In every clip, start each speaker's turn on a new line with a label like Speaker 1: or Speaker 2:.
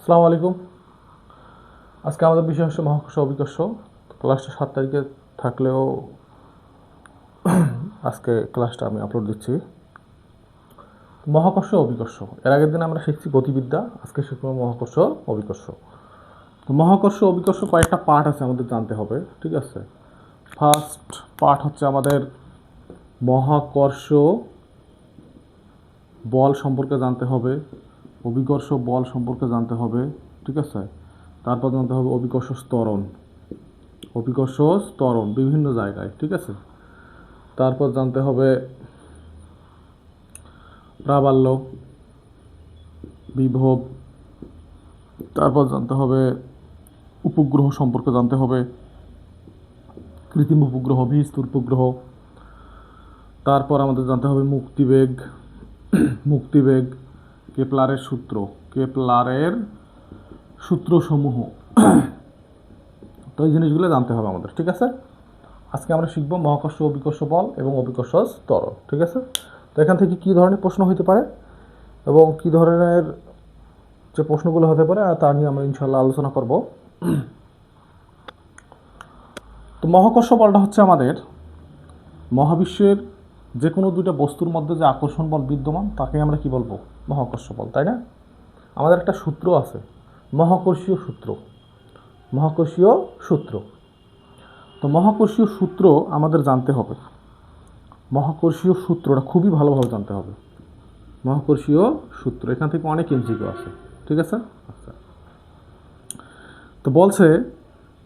Speaker 1: আসসালামু আলাইকুম। আজকে আমাদের বিষয় হচ্ছে মহাকর্ষ অভিকর্ষ। ক্লাসটা 7 তারিখে থাকলেও আজকে ক্লাসটা আমি আপলোড দিচ্ছি। মহাকর্ষ অভিকর্ষ, এর আগের দিন আমরা শিখছি গতিবিদ্যা, আজকে শিখব মহাকর্ষ অভিকর্ষ। তো মহাকর্ষ অভিকর্ষ কয়েকটা পার্ট আছে আমাদের জানতে হবে, ঠিক আছে। ফার্স্ট পার্ট হচ্ছে আমাদের মহাকর্ষ বল সম্পর্কে জানতে হবে, অভিকর্ষ বল সম্পর্কে জানতে হবে, ঠিক আছে। তারপর জানতে হবে অভিকর্ষ ত্বরণ, অভিকর্ষ ত্বরণ বিভিন্ন জায়গায়, ঠিক আছে। তারপর জানতে হবে প্রাবল্য, বিভব। তারপর জানতে হবে উপগ্রহ সম্পর্কে জানতে হবে, কৃত্রিম উপগ্রহ, বহিঃস্থ উপগ্রহ। তারপর আমাদের জানতে হবে মুক্তিবেগ, মুক্তিবেগ, কেপলারের সূত্র, কেপলারের সূত্রসমূহ। তো এই জিনিসগুলো জানতে হবে আমাদের, ঠিক আছে। আজকে আমরা শিখব মহাকর্ষ অভিকর্ষ বল এবং অভিকর্ষ ত্বরণ, ঠিক আছে। তো এখান থেকে কী ধরনের প্রশ্ন হতে পারে এবং কী ধরনের যে প্রশ্নগুলো হতে পারে তা নিয়ে আমরা ইনশাল্লাহ আলোচনা করব। তো মহাকর্ষ বলটা হচ্ছে আমাদের মহাবিশ্বের যে কোনো দুইটা বস্তুর মধ্যে যে আকর্ষণ বল বিদ্যমান তাকে আমরা কি বলবো? মহাকর্ষ বল, তাই না? আমাদের একটা সূত্র আছে, মহাকর্ষীয় সূত্র, মহাকর্ষীয় সূত্র। তো মহাকর্ষীয় সূত্র আমাদের জানতে হবে, মহাকর্ষীয় সূত্রটা খুবই ভালোভাবে জানতে হবে। মহাকর্ষীয় সূত্র, এখান থেকে অনেক এমসিকিউ আছে, ঠিক আছে। আচ্ছা, তো বলছে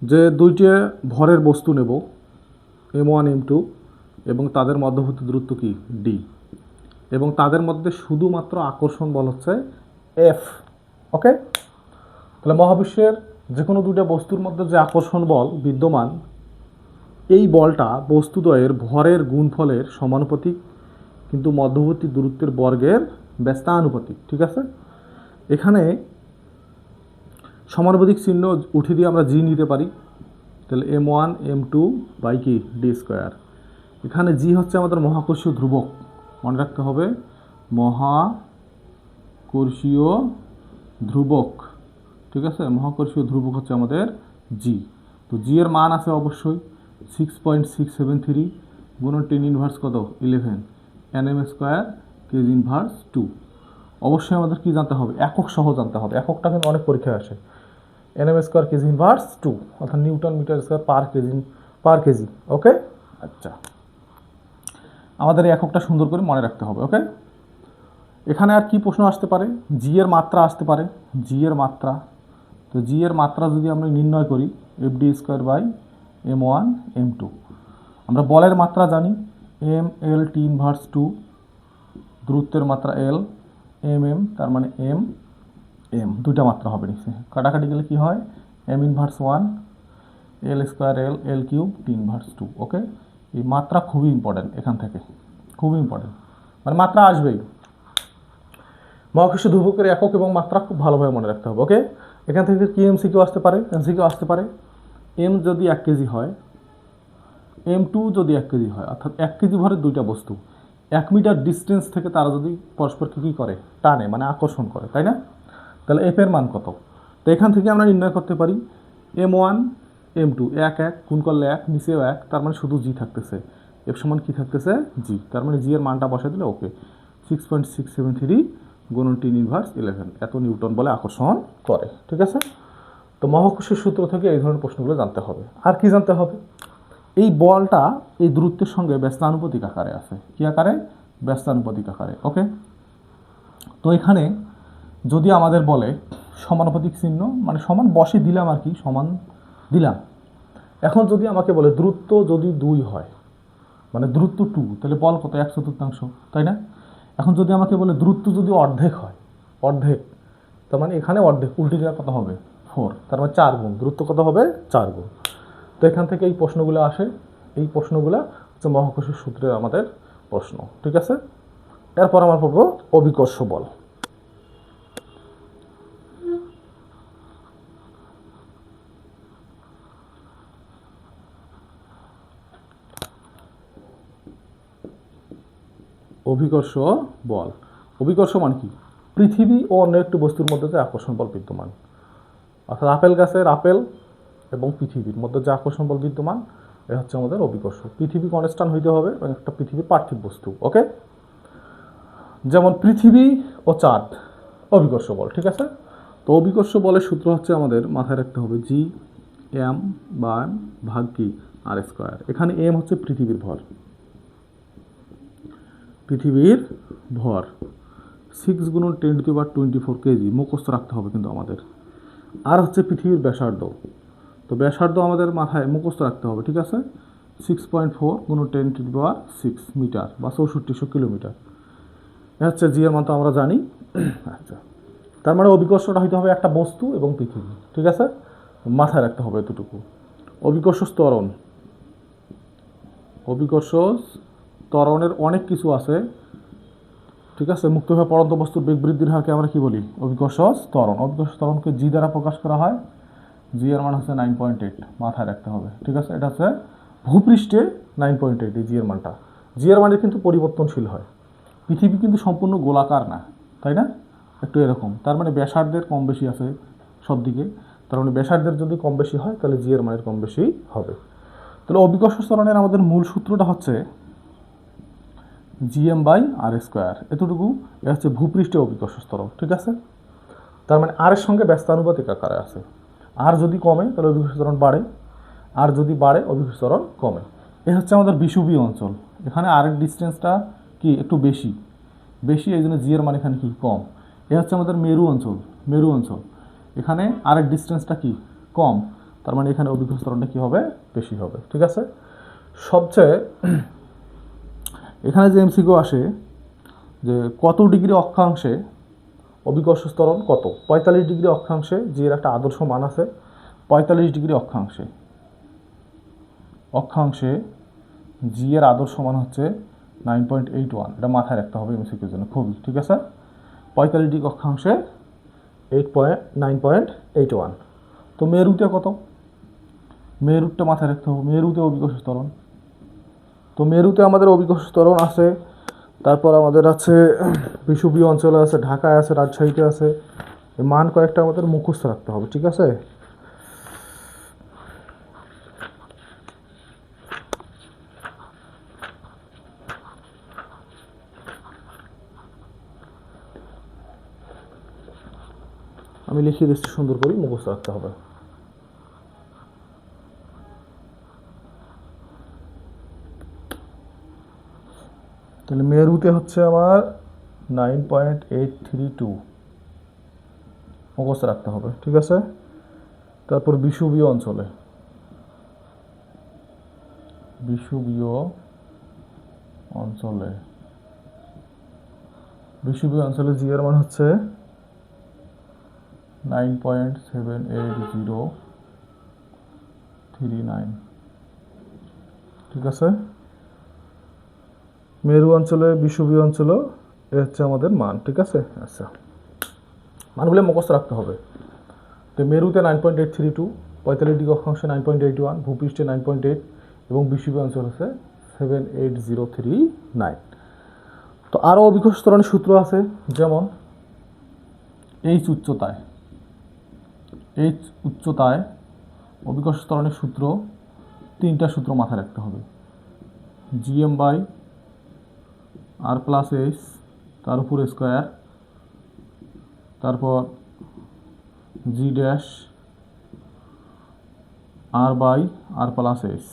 Speaker 1: যে দুইটা ভরের বস্তু নেব, M1 M2, এবং তাদের মধ্যবর্তী দূরত্ব কি D, এবং তাদের মধ্যে শুধুমাত্র আকর্ষণ বল হচ্ছে F। ওকে, তাহলে মহাবিশ্বের যে কোনো দুইটা বস্তুর মধ্যে যে আকর্ষণ বল বিদ্যমান, এই বলটা বস্তুদ্বয়ের ভরের গুণফলের সমানুপাতিক, কিন্তু মধ্যবর্তী দূরত্বের বর্গের ব্যস্তানুপাতিক, ঠিক আছে। এখানে সমানুপাতিক চিহ্ন উঠে দিয়ে আমরা জি নিতে পারি, তাহলে M1 M2 বাই কি ডি স্কোয়ার। এখানে জি হচ্ছে আমাদের মহাকর্ষীয় ধ্রুবক, মনে রাখতে হবে মহাকর্ষীয় ধ্রুবক, ঠিক আছে। মহাকর্ষীয় ধ্রুবক হচ্ছে আমাদের জি। তো জি এর মান আছে অবশ্যই 6.673 গুণন 10 ইনভার্স কত 11 nm স্কোয়ার কেজি ইনভার্স 2। অবশ্যই আমাদের কি জানতে হবে? একক সহ জানতে হবে, এককটা কিন্তু অনেক পরীক্ষায় আসে। nm স্কোয়ার কেজি ইনভার্স 2 অর্থাৎ newton metre square per K G. Okay, আচ্ছা, আমাদের এই এককটা সুন্দর করে মনে রাখতে হবে। ওকে, এখানে আর কি প্রশ্ন আসতে পারে? জি এর মাত্রা আসতে পারে, জি এর মাত্রা। তো জি এর মাত্রা যদি আমরা নির্ণয় করি FD square by M1 M2, আমরা বলের মাত্রা জানি ML T ইনভার্স 2, দূরত্বের মাত্রা L MM, তার মানে M দুইটা মাত্রা হবে নিচে, কাটাকাটি গেলে কি হয় M inverse 1 L square L cube T inverse 2। ওকে, এই মাত্রা খুবই ইম্পর্টেন্ট, এখান থেকে খুবই ইম্পর্টেন্ট, মানে মাত্রা আসবেই। মহাকর্ষীয় ধ্রুবকের একক এবং মাত্রা খুব ভালোভাবে মনে রাখতে হবে। ওকে, এখান থেকে কি এমসিকিউ আসতে পারে? এমসিকিউ আসতে পারে এম যদি 1 কেজি হয়, M2 যদি 1 কেজি হয়, অর্থাৎ 1 কেজি ভরের দুইটা বস্তু 1 মিটার ডিস্টেন্স থেকে তারা যদি পরস্পরকে কী করে, টানে, মানে আকর্ষণ করে, তাই না? তাহলে এফ এর মান কত? তো এখান থেকে আমরা নির্ণয় করতে পারি M1 M2 1 1 গুণ করলে 1, নিচেও 1, তার মানে শুধু জি থাকতেছে, এফ সমান কী থাকতেছে জি, তার মানে জি এর মানটা বসে দিলে ওকে 6.673 গুণন 10 ইনভার্স 11 এত নিউটন বলে আকর্ষণ করে, ঠিক আছে। তো মহাকর্ষীয় সূত্র থেকে এই ধরনের প্রশ্নগুলো জানতে হবে। আর কি জানতে হবে? এই বলটা এই দূরত্বের সঙ্গে ব্যস্তানুপাতিক আকারে আছে, কি আকারে? ব্যস্তানুপাতিক আকারে। ওকে, তো এখানে যদি আমাদের বলে সমানুপাতিক চিহ্ন, মানে সমান বসে দিলাম আর কি, সমান দিলাম। এখন যদি আমাকে বলে দূরত্ব যদি 2 হয়, মানে দূরত্ব 2, তাহলে বল কত? 1/4, তাই না? এখন যদি আমাকে বলে দূরত্ব যদি অর্ধেক হয়, অর্ধেক, তার মানে এখানে অর্ধেক উল্টে গেলে কত হবে? 4, তার মানে 4 গুণ দূরত্ব কত হবে? 4 গুণ। তো এখান থেকে এই প্রশ্নগুলো আসে, এই প্রশ্নগুলো হচ্ছে মহাকর্ষীয় সূত্রের আমাদের প্রশ্ন, ঠিক আছে। এরপর আমরা পড়ব অভিকর্ষ বল। অভিকর্ষ বল, অভিকর্ষ মানে কি? পৃথিবী ও অন্য একটি বস্তুর মধ্যে যে আকর্ষণ বল বিদ্যমান, অর্থাৎ আপেল গাছের আপেল এবং পৃথিবীর মধ্যে যে আকর্ষণ বল বিদ্যমান, এ হচ্ছে আমাদের অভিকর্ষ। পৃথিবী কনস্ট্যান্ট হইতে হবে এবং একটা পৃথিবীর পার্থিব বস্তু। ওকে, যেমন পৃথিবী ও চাঁদ অভিকর্ষ বল, ঠিক আছে। তো অভিকর্ষ বলের সূত্র হচ্ছে আমাদের মাথায় রাখতে হবে জি এম বা ভাগ কি আর স্কোয়ার। এখানে এম হচ্ছে পৃথিবীর ভর, পৃথিবীর ভর 6 গুণন 10⁻24 কেজি মুখস্থ রাখতে হবে কিন্তু আমাদের। আর হচ্ছে পৃথিবীর ব্যাসার্ধ, তো ব্যাসার্ধ আমাদের মাথায় মুখস্থ রাখতে হবে, ঠিক আছে। 6.4 গুণন 10⁶ মিটার বা 6400 কিলোমিটার। এ হচ্ছে জি এর মান তো আমরা জানি। আচ্ছা, তার মানে অভিকর্ষটা হইতে হবে একটা বস্তু এবং পৃথিবী, ঠিক আছে, মাথায় রাখতে হবে এতটুকু। অভিকর্ষ ত্বরণ, অভিকর্ষ ত্বরণের অনেক কিছু আছে, ঠিক আছে। মুক্তভাবে পড়ন্ত বস্তুর বেগ বৃদ্ধির হারকে আমরা কি বলি? অভিকর্ষ ত্বরণ। অভিকর্ষ ত্বরণকে জি দ্বারা প্রকাশ করা হয়। জি এর মান হচ্ছে 9.8, মাথায় রাখতে হবে, ঠিক আছে। এটা হচ্ছে ভূপৃষ্ঠে 9.8, এই জি এর মানটা। জি এর মানে কিন্তু পরিবর্তনশীল হয়। পৃথিবী কিন্তু সম্পূর্ণ গোলাকার না, তাই না, একটু এরকম। তার মানে ব্যাসার্ধের কম বেশি আছে সব দিকে, তার মানে ব্যাসার্ধের যদি কম বেশি হয় তাহলে জি এর মানের কম বেশি হবে। তাহলে অভিকর্ষ ত্বরণের আমাদের মূল সূত্রটা হচ্ছে জিএম বাই আর স্কোয়ার, এতটুকু। এটা হচ্ছে ভূপৃষ্ঠে অভিকর্ষ ত্বরণ, ঠিক আছে। তার মানে আর এর সঙ্গে ব্যস্তানুপাতিক আকারে আছে। আর যদি কমে তাহলে অভিকর্ষ ত্বরণ বাড়ে, আর যদি বাড়ে অভিকর্ষ ত্বরণ কমে। এ হচ্ছে আমাদের বিষুবীয় অঞ্চল। এখানে আরেক ডিস্টেন্সটা কি একটু বেশি, এই জন্য জি এর মান এখানে কি কম। এ হচ্ছে আমাদের মেরু অঞ্চল, এখানে আরেক ডিস্টেন্সটা কি কম, তার মানে এখানে অভিকর্ষ ত্বরণটা কি হবে? বেশি হবে, ঠিক আছে। সবচেয়ে এখানে যে এমসিকিউ আসে যে কত ডিগ্রি অক্ষাংশে অভিকর্ষ ত্বরণ কত? 45 ডিগ্রি অক্ষাংশে জি এর একটা আদর্শ মান আছে। 45 ডিগ্রি অক্ষাংশে জি এর আদর্শ মান হচ্ছে 9.81। এটা মাথায় রাখতে হবে এমসিকিউর জন্য খুবই, ঠিক আছে। 45 ডিগ্রি অক্ষাংশে 9.81। তো মেরুতে কত? মেরুটা মাথায় রাখতে হবে, মেরুতে অভিকর্ষ ত্বরণ। তো মেরুতে আমাদের অভিকর্ষ ত্বরণ আছে, তারপর আমাদের আছে বিষুবীয় অঞ্চলে আছে, ঢাকায় আছে, রাজশাহীতে আছে। মান কয়েকটা আমাদের মুখস্থ রাখতে হবে, ঠিক আছে। আমি লিখিয়ে দিচ্ছি, সুন্দর করে মুখস্থ রাখতে হবে। তাহলে মেরুতে হচ্ছে আমার 9.832 মুখস্থ রাখতে হবে, ঠিক আছে। তারপর বিষুবীয় অঞ্চলে জি এর মান হচ্ছে 9.78039, ঠিক আছে। মেরু অঞ্চলে, বিষুবীয় অঞ্চলে এ হচ্ছে আমাদের মান, ঠিক আছে। আচ্ছা, মানগুলো মুখস্থ রাখতে হবে। তো মেরুতে 9.832, 45 ডিগ্রি অক্ষাংশে 9.81, ভূপৃষ্ঠে 9.8 এবং বিষুবীয় অঞ্চল হচ্ছে 78039। তো আরও অভিকর্ষ ত্বরণের সূত্র আছে, যেমন এইচ উচ্চতায় অভিকর্ষ ত্বরণের সূত্র, 3টা সূত্র মাথায় রাখতে হবে। G M by R plus H তার উপর স্কোয়ার, তারপর G dash R by R plus H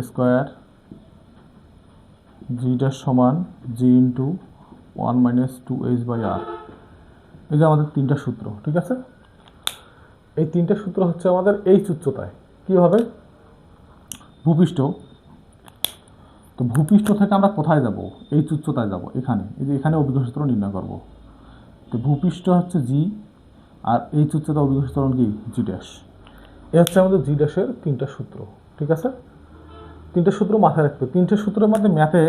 Speaker 1: square, G dash সমান জি ইন্টু 1 - 2h বাই আর। এই যে আমাদের 3টা সূত্র, ঠিক আছে। এই 3টে সূত্র হচ্ছে আমাদের এইচ উচ্চতায় কী হবে? ভূপৃষ্ঠ। তো ভূপৃষ্ঠ থেকে আমরা কোথায় যাব? এইচ উচ্চতায় যাব, এখানে। এই যে এখানে অভিকর্ষ ত্বরণ নির্ণয় করব। তো ভূপৃষ্ঠ হচ্ছে জি, আর এইচ উচ্চতা অভিকর্ষ ত্বরণ কি? জি ড্যাশ। এ হচ্ছে আমাদের জি ড্যাশের 3টা সূত্র, ঠিক আছে। 3টে সূত্র মাথায় রাখতে। 3টে সূত্রের মধ্যে ম্যাথে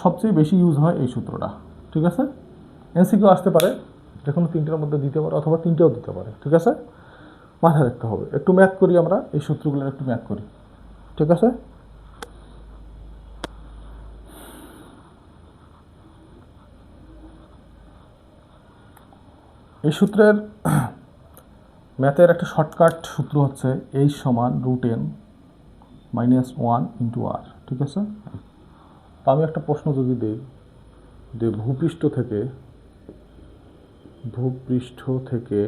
Speaker 1: সবচেয়ে বেশি ইউজ হয় এই সূত্রটা, ঠিক আছে। এমসিকিউ আসতে পারে, যে কোনো 3টের মধ্যে দিতে পারে অথবা 3টেও দিতে পারে, ঠিক আছে। মাথায় রাখতে হবে। একটু ম্যাথ করি আমরা, এই সূত্রগুলোর একটু ম্যাথ করি, ঠিক আছে। এই সূত্রের ম্যাথের একটা শর্টকাট সূত্র হচ্ছে এইচ সমান √n - 1 ইন্টু আর, ঠিক আছে? তো আমি একটা প্রশ্ন যদি দিই যে ভূপৃষ্ঠ থেকে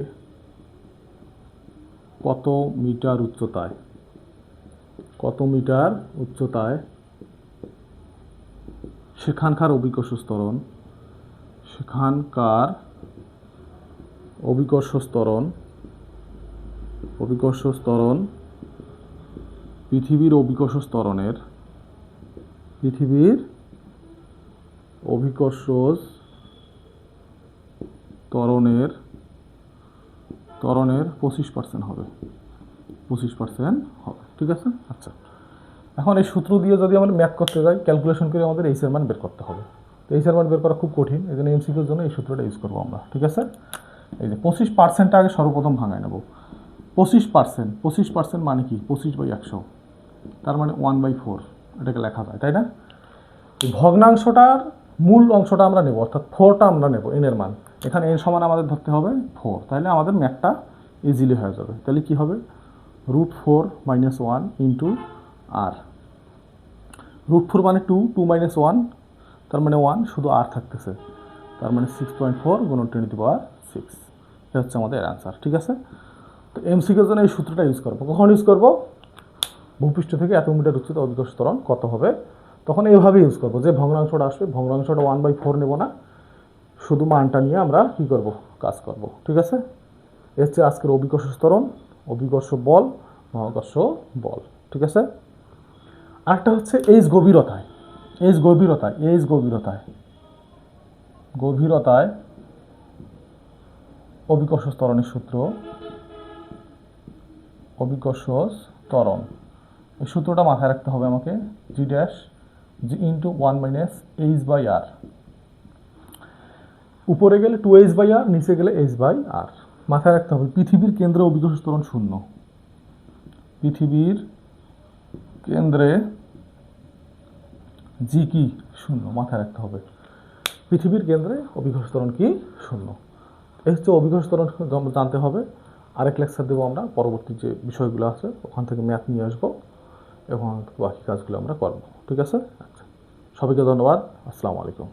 Speaker 1: কত মিটার উচ্চতায় সেখানকার অভিকর্ষ ত্বরণ পৃথিবীর অভিকর্ষ ত্বরণের 25% হবে, ঠিক আছে? আচ্ছা, এখন এই সূত্র দিয়ে যদি আমরা ম্যাথ করতে যাই, ক্যালকুলেশন করে আমাদের এইচ এর মান বের করতে হবে। তো এইচ এর মান বের করা খুব কঠিন, এই জন্য এমসিকিউর জন্য এই সূত্রটা ইউজ করবো আমরা, ঠিক আছে? এই যে 25%টা আগে সর্বপ্রথম ভাঙায় নেব। 25% মানে কি? 25/100, তার মানে 1/4, এটাকে লেখা যায়, তাই না? এই ভগ্নাংশটার মূল অংশটা আমরা নেব, অর্থাৎ 4টা আমরা নেব, এন এর মান। এখানে এন সমান আমাদের ধরতে হবে 4, তাহলে আমাদের ম্যাথটা ইজিলি হয়ে যাবে। তাহলে কি হবে? √4 - 1 ইন্টু আর। √4 মানে 2 - 1, তার মানে 1, শুধু আর থাকতেছে, তার মানে 6.4 × 10⁶। এটা হচ্ছে আমাদের অ্যান্সার, ঠিক আছে? তো এমসিকিউর জন্য এই সূত্রটা ইউজ করবো। কখন ইউজ করবো? ভূপৃষ্ঠ থেকে এত মিটার উচ্চতা অভিকর্ষ ত্বরণ কত হবে, তখন এইভাবে ইউজ করবো। যে ভগ্নাংশটা আসবে, ভগ্নাংশটা 1/4 নেব না, শুধু মানটা নিয়ে আমরা কি করব? কাজ করব, ঠিক আছে? এর হচ্ছে আজকের অভিকর্ষ ত্বরণ, অভিকর্ষ বল, মহাকর্ষ বল, ঠিক আছে? আরেকটা হচ্ছে এইচ গভীরতায় অভিকর্ষ ত্বরণের সূত্র, অভিকর্ষ ত্বরণ, এই সূত্রটা মাথায় রাখতে হবে আমাকে। G' × 1 - h/r, উপরে গেলে 2h/r, নিচে গেলে h/r। মাথায় রাখতে হবে পৃথিবীর কেন্দ্রে অভিকর্ষ ত্বরণ 0, পৃথিবীর কেন্দ্রে জি কি? 0, মাথায় রাখতে হবে। পৃথিবীর কেন্দ্রে অভিকর্ষ ত্বরণ কি? 0। এই হচ্ছে অভিকর্ষ ত্বরণ জানতে হবে। আরেক লেকচার দেবো আমরা, পরবর্তী যে বিষয়গুলো আছে ওখান থেকে ম্যাথ নিয়ে আসবো এবং বাকি কাজগুলো আমরা করবো, ঠিক আছে? আচ্ছা, সবাইকে ধন্যবাদ। আসসালামু আলাইকুম।